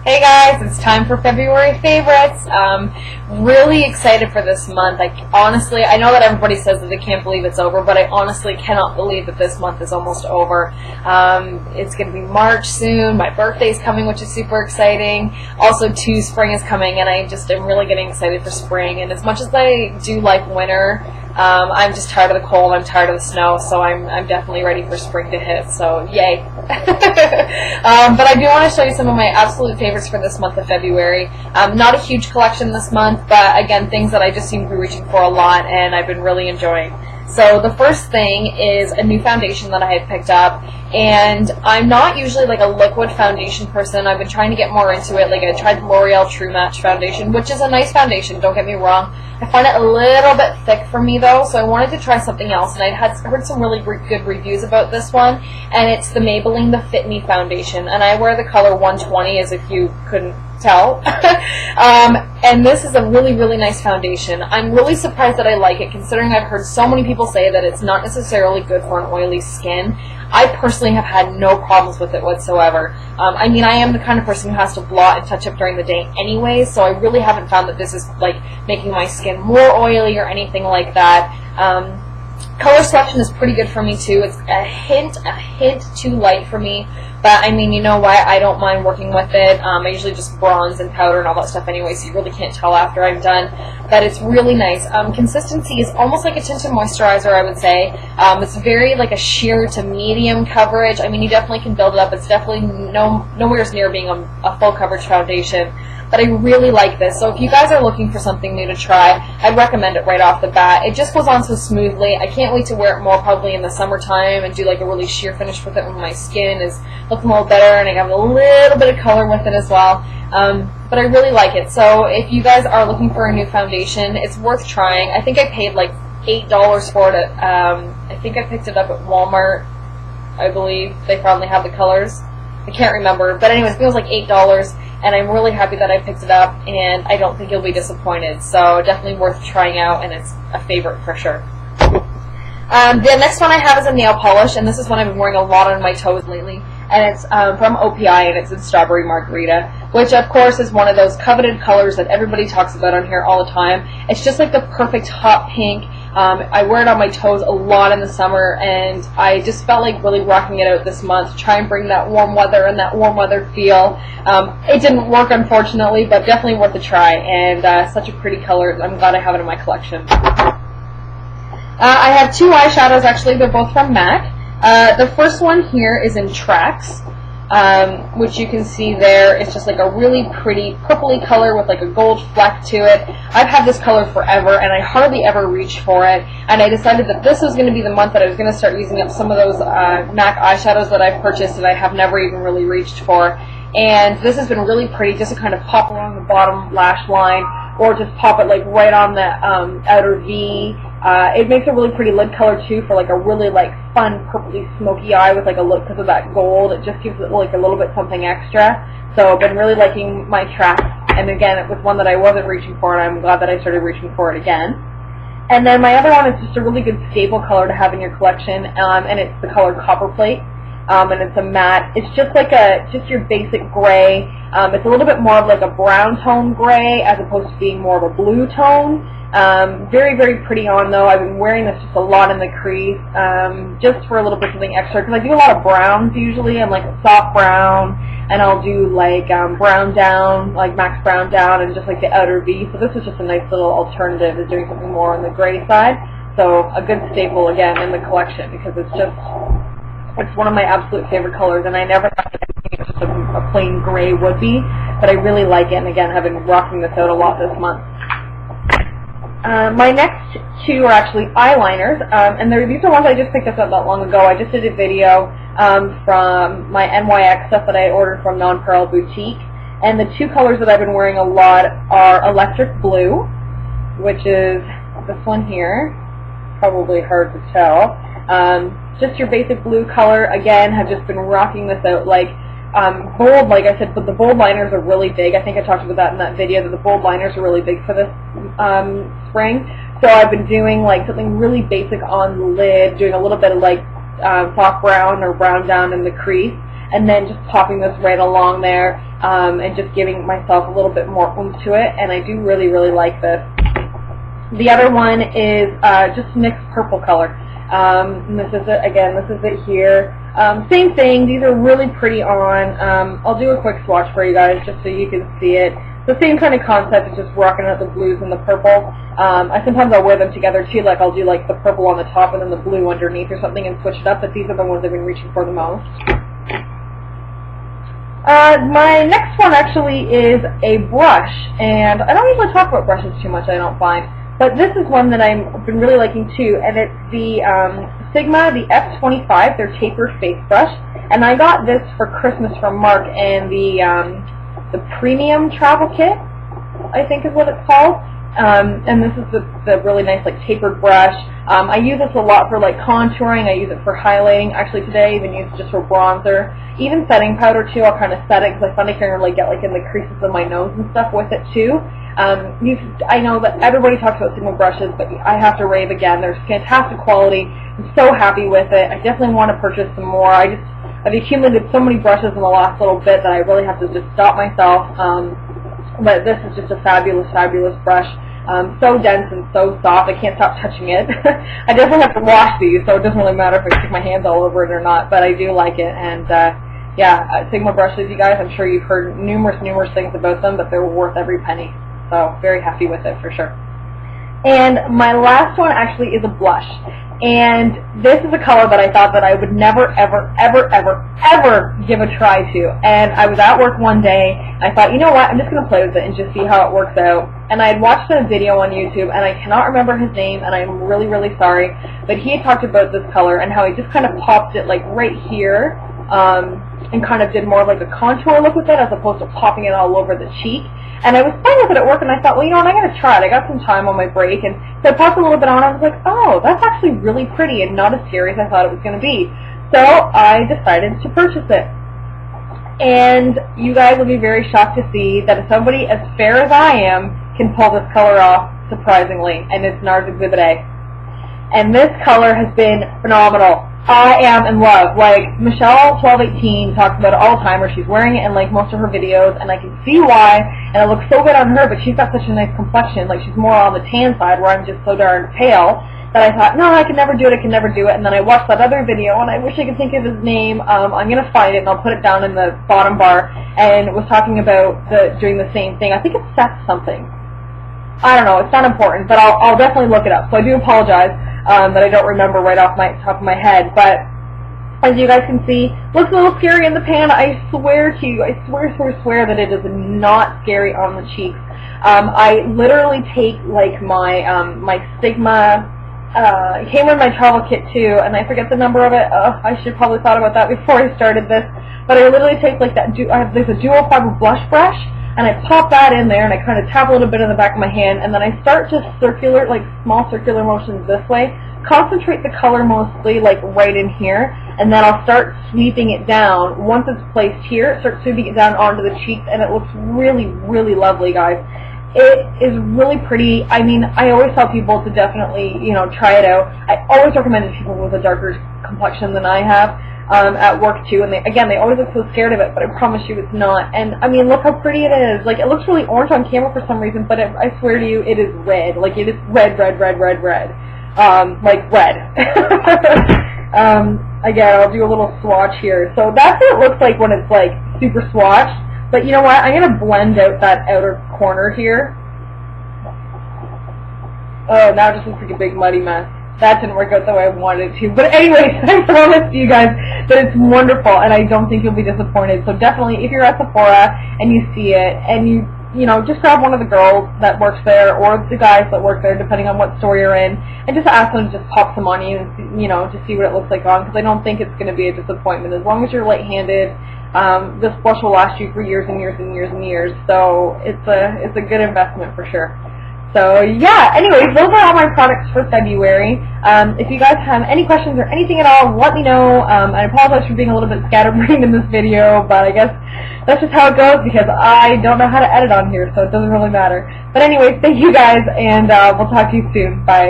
Hey guys, it's time for February favorites. Really excited for this month. Honestly, I know that everybody says that they can't believe it's over, but I honestly cannot believe that this month is almost over. It's going to be March soon. My birthday's coming, which is super exciting. Also, too, spring is coming, and I just am really getting excited for spring. And as much as I do like winter, I'm just tired of the cold. I'm tired of the snow, so I'm definitely ready for spring to hit. So yay! But I do want to show you some of my absolute favorites for this month of February. Not a huge collection this month, but again, things that I just seem to be reaching for a lot, and I've been really enjoying. So the first thing is a new foundation that I had picked up, and I'm not usually like a liquid foundation person. I've been trying to get more into it. Like I tried the L'Oreal True Match foundation, which is a nice foundation, don't get me wrong. I find it a little bit thick for me though, so I wanted to try something else, and I had heard some really good reviews about this one, and it's the Maybelline The Fit Me foundation, and I wear the color 120, as if you couldn't tell. And this is a really, really nice foundation. I'm really surprised that I like it, considering I've heard so many people say that it's not necessarily good for an oily skin. I personally have had no problems with it whatsoever. I mean, I am the kind of person who has to blot and touch up during the day anyway, so I really haven't found that this is like making my skin more oily or anything like that. Color selection is pretty good for me too. It's a hint too light for me, but I mean, you know what? I don't mind working with it. I usually just bronze and powder and all that stuff anyway, so you really can't tell after I'm done. But it's really nice. Consistency is almost like a tinted moisturizer, I would say. It's very like a sheer to medium coverage. I mean, you definitely can build it up. It's definitely nowhere near being a full coverage foundation. But I really like this. So if you guys are looking for something new to try, I'd recommend it right off the bat. It just goes on so smoothly. I can't wait to wear it more probably in the summertime and do like a really sheer finish with it when my skin is looking a little better and I have a little bit of color with it as well. But I really like it. So if you guys are looking for a new foundation, it's worth trying. I think I paid like $8 for it. I think I picked it up at Walmart, I believe. They probably have the colors. I can't remember. But anyways, it was like $8. And I'm really happy that I picked it up, and I don't think you'll be disappointed. So definitely worth trying out, and it's a favorite for sure. The next one I have is a nail polish, and this is one I've been wearing a lot on my toes lately. And it's from OPI, and it's in Strawberry Margarita, which of course is one of those coveted colors that everybody talks about on here all the time. It's just like the perfect hot pink. I wear it on my toes a lot in the summer, and I just felt like really rocking it out this month to try and bring that warm weather and that warm weather feel. It didn't work, unfortunately, but definitely worth a try, and such a pretty color. I'm glad I have it in my collection. I have two eyeshadows, actually. They're both from MAC. The first one here is in Tracks, which you can see there. It's just like a really pretty purpley color with like a gold fleck to it. I've had this color forever, and I hardly ever reach for it. And I decided that this was going to be the month that I was going to start using up some of those MAC eyeshadows that I've purchased and I have never even really reached for. And this has been really pretty, just to kind of pop along the bottom lash line, or just pop it like right on the outer V. It makes a really pretty lid color too, for like a really like fun purpley smoky eye with like a look because of that gold. It just gives it like a little bit something extra. So I've been really liking my Tracks, and again it was one that I wasn't reaching for, and I'm glad that I started reaching for it again. And then my other one is just a really good staple color to have in your collection, and it's the color Copperplate. And it's a matte. It's just like just your basic gray. It's a little bit more of like a brown tone gray as opposed to being more of a blue tone. Very, very pretty on though. I've been wearing this just a lot in the crease, just for a little bit something extra, because I do a lot of browns usually. I'm like a soft brown, and I'll do like brown down, like Max Brown down, and just like the outer V. So this is just a nice little alternative to doing something more on the gray side. So a good staple again in the collection, because it's one of my absolute favorite colors, and I never thought that it's just a plain gray would be, but I really like it, and again, I've been rocking this out a lot this month. My next two are actually eyeliners, and these are ones I just picked up not that long ago. I just did a video from my NYX stuff that I ordered from Non-Pearl Boutique, and the two colors that I've been wearing a lot are Electric Blue, which is this one here, probably hard to tell. Just your basic blue color. Again, have just been rocking this out. Like bold, like I said, but the bold liners are really big. I think I talked about that in that video, that the bold liners are really big for this spring. So I've been doing like something really basic on the lid, doing a little bit of like soft brown or brown down in the crease, and then just popping this right along there, and just giving myself a little bit more oomph to it, and I do really, really like this. The other one is just mixed purple color. And this is it again. This is it here. Same thing. These are really pretty on. I'll do a quick swatch for you guys just so you can see it. The same kind of concept is just rocking out the blues and the purple. Sometimes I'll wear them together too. Like I'll do like the purple on the top and then the blue underneath or something and switch it up. But these are the ones I've been reaching for the most. My next one actually is a brush, and I don't usually talk about brushes too much. I don't find. But this is one that I've been really liking too, and it's the Sigma, the F25, their tapered face brush. And I got this for Christmas from Mark, and the premium travel kit, I think is what it's called. And this is the really nice like tapered brush. I use this a lot for like contouring. I use it for highlighting. Actually today I even use it just for bronzer. Even setting powder too. I'll kind of set it because I find I can really get like in the creases of my nose and stuff with it too. I know that everybody talks about Sigma brushes, but I have to rave again. They're fantastic quality. I'm so happy with it. I definitely want to purchase some more. I've accumulated so many brushes in the last little bit that I really have to just stop myself. But this is just a fabulous, fabulous brush. So dense and so soft, I can't stop touching it. I definitely have to wash these, so it doesn't really matter if I stick my hands all over it or not, but I do like it. And yeah, Sigma brushes, you guys, I'm sure you've heard numerous things about them, but they're worth every penny. So very happy with it for sure. And my last one actually is a blush. And this is a color that I thought that I would never, ever, ever, ever, ever give a try to. And I was at work one day, and I thought, you know what, I'm just going to play with it and just see how it works out. And I had watched a video on YouTube, and I cannot remember his name, and I'm really, really sorry. But he had talked about this color and how he just kind of popped it like right here, and kind of did more of like a contour look with it as opposed to popping it all over the cheek. And I was playing with it at work, and I thought, well, you know what, I'm going to try it. I got some time on my break, and so I popped a little bit on, and I was like, oh, that's actually really pretty and not as scary as I thought it was going to be. So I decided to purchase it. And you guys will be very shocked to see that somebody as fair as I am can pull this color off, surprisingly, and it's NARS Exhibit A. And this color has been phenomenal. I am in love. Like, Michelle1218 talks about it all the time, where she's wearing it in like most of her videos, and I can see why, and it looks so good on her, but she's got such a nice complexion. Like, she's more on the tan side, where I'm just so darn pale, that I thought, no, I can never do it, I can never do it. And then I watched that other video, and I wish I could think of his name. I'm going to find it, and I'll put it down in the bottom bar, and it was talking about doing the same thing. I think it's Seth something. I don't know, it's not important, but I'll definitely look it up. So I do apologize that I don't remember right off my top of my head, but as you guys can see, looks a little scary in the pan. I swear to you, I swear that it is not scary on the cheeks. I literally take like my my Sigma, it came with my travel kit too, and I forget the number of it. I should probably thought about that before I started this, but I literally take like that, there's a dual fiber blush brush, and I pop that in there, and I kind of tap a little bit in the back of my hand, and then I start just circular, like small circular motions this way, concentrate the color mostly like right in here, and then I'll start sweeping it down. Once it's placed here, start sweeping it down onto the cheeks, and it looks really, really lovely, guys. It is really pretty. I mean, I always tell people to definitely, you know, try it out. I always recommend it to people with a darker complexion than I have. At work too, and they always look so scared of it, but I promise you it's not. And I mean, look how pretty it is. Like, it looks really orange on camera for some reason, but I swear to you, it is red. Like, it is red. Like red. Again, I'll do a little swatch here. So that's what it looks like when it's like super swatched. But you know what? I'm gonna blend out that outer corner here. Oh, now it just looks like a big muddy mess. That didn't work out the way I wanted it to. But anyways, I promise you guys that it's wonderful, and I don't think you'll be disappointed. So definitely, if you're at Sephora and you see it, and you know, just grab one of the girls that works there, or the guys that work there, depending on what store you're in, and just ask them to just pop some on you, and you know, just see what it looks like on, because I don't think it's going to be a disappointment. As long as you're light-handed, this blush will last you for years and years and years and years. So it's a good investment for sure. So yeah, anyways, those are all my products for February. If you guys have any questions or anything at all, let me know. I apologize for being a little bit scatterbrained in this video, but I guess that's just how it goes because I don't know how to edit on here, so it doesn't really matter. But anyways, thank you guys, and we'll talk to you soon. Bye.